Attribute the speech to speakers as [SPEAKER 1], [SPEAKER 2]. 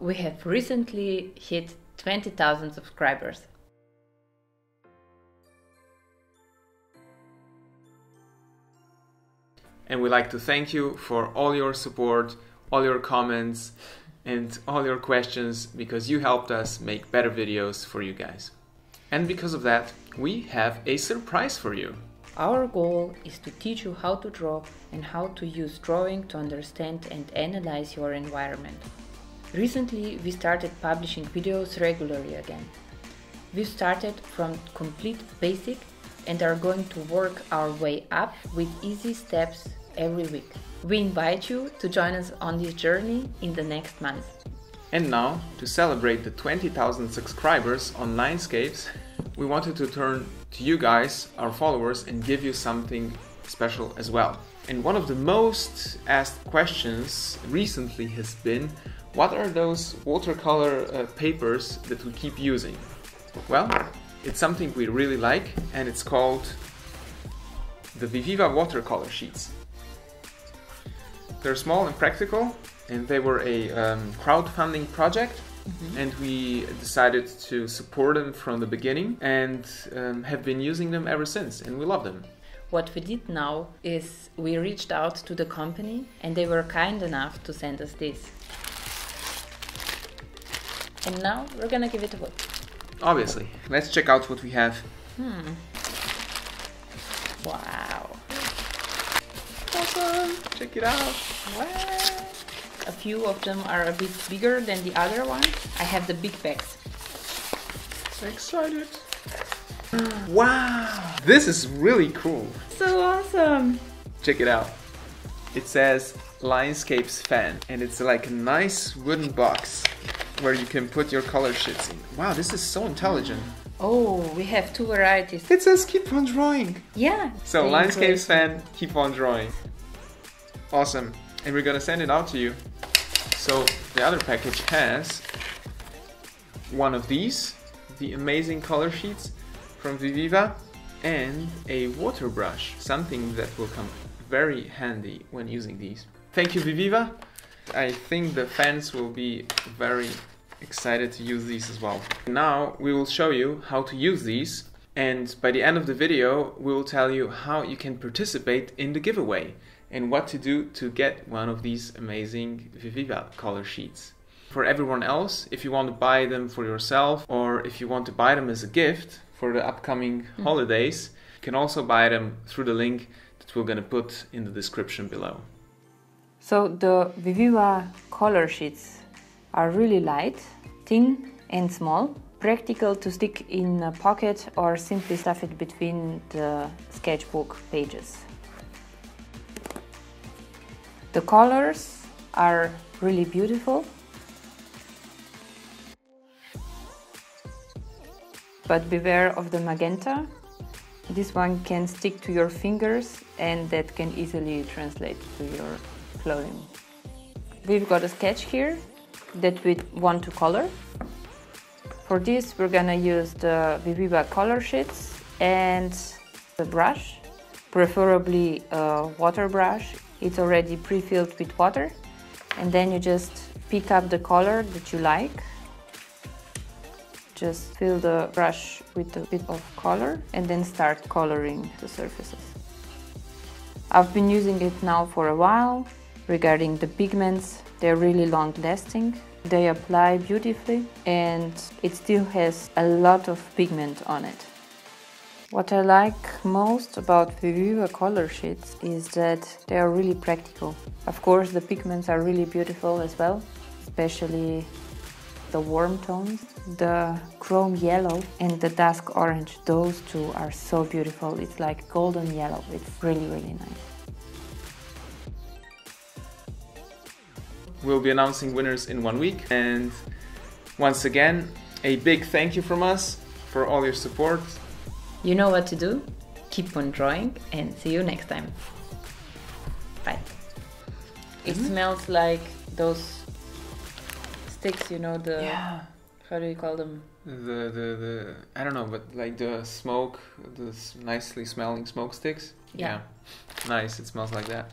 [SPEAKER 1] We have recently hit 20,000 subscribers.
[SPEAKER 2] And we'd like to thank you for all your support, all your comments, and all your questions, because you helped us make better videos for you guys. And because of that, we have a surprise for you.
[SPEAKER 1] Our goal is to teach you how to draw and how to use drawing to understand and analyze your environment. Recently, we started publishing videos regularly again. We started from complete basic and are going to work our way up with easy steps every week. We invite you to join us on this journey in the next month.
[SPEAKER 2] And now, to celebrate the 20,000 subscribers on Linescapes, we wanted to turn to you guys, our followers, and give you something special as well. And one of the most asked questions recently has been, what are those watercolor papers that we keep using? Well, it's something we really like, and it's called the Viviva Watercolor Sheets. They're small and practical, and they were a crowdfunding project, and we decided to support them from the beginning and have been using them ever since, and we love them.
[SPEAKER 1] What we did now is we reached out to the company and they were kind enough to send us this. And now we're gonna give it a look.
[SPEAKER 2] Obviously. Let's check out what we have.
[SPEAKER 1] Wow.
[SPEAKER 2] Awesome! Check it out!
[SPEAKER 1] What? A few of them are a bit bigger than the other ones. I have the big bags.
[SPEAKER 2] So excited! Wow! This is really cool!
[SPEAKER 1] So awesome!
[SPEAKER 2] Check it out. It says Linescapes Fan, and it's like a nice wooden box where you can put your color sheets in. Wow, this is so intelligent.
[SPEAKER 1] Oh, we have two varieties.
[SPEAKER 2] It says keep on drawing.
[SPEAKER 1] Yeah.
[SPEAKER 2] So Linescapes Fan, keep on drawing. Awesome. And we're gonna send it out to you. So the other package has one of these, the amazing color sheets from Viviva, and a water brush, something that will come very handy when using these. Thank you, Viviva. I think the fans will be very excited to use these as well. Now we will show you how to use these, and by the end of the video we will tell you how you can participate in the giveaway and what to do to get one of these amazing Viviva color sheets. For everyone else, if you want to buy them for yourself or if you want to buy them as a gift for the upcoming holidays, you can also buy them through the link that we're going to put in the description below.
[SPEAKER 1] So the Viviva color sheets are really light, thin and small, practical to stick in a pocket or simply stuff it between the sketchbook pages. The colors are really beautiful, but beware of the magenta. This one can stick to your fingers and that can easily translate to your clothing. We've got a sketch here that we want to color. For this we're gonna use the Viviva color sheets and the brush, preferably a water brush. It's already pre-filled with water, and then you just pick up the color that you like. Just fill the brush with a bit of color and then start coloring the surfaces. I've been using it now for a while. Regarding the pigments, they're really long lasting. They apply beautifully and it still has a lot of pigment on it. What I like most about Viviva color sheets is that they are really practical. Of course, the pigments are really beautiful as well, especially the warm tones. The chrome yellow and the dusk orange, those two are so beautiful. It's like golden yellow. It's really, really nice.
[SPEAKER 2] We'll be announcing winners in 1 week, and once again, a big thank you from us for all your support.
[SPEAKER 1] You know what to do. Keep on drawing and see you next time. Bye. It smells like those sticks, you know, the...
[SPEAKER 2] Yeah.
[SPEAKER 1] How do you call them?
[SPEAKER 2] The I don't know, but like the smoke, the nicely smelling smoke sticks.
[SPEAKER 1] Yeah.
[SPEAKER 2] Nice, it smells like that.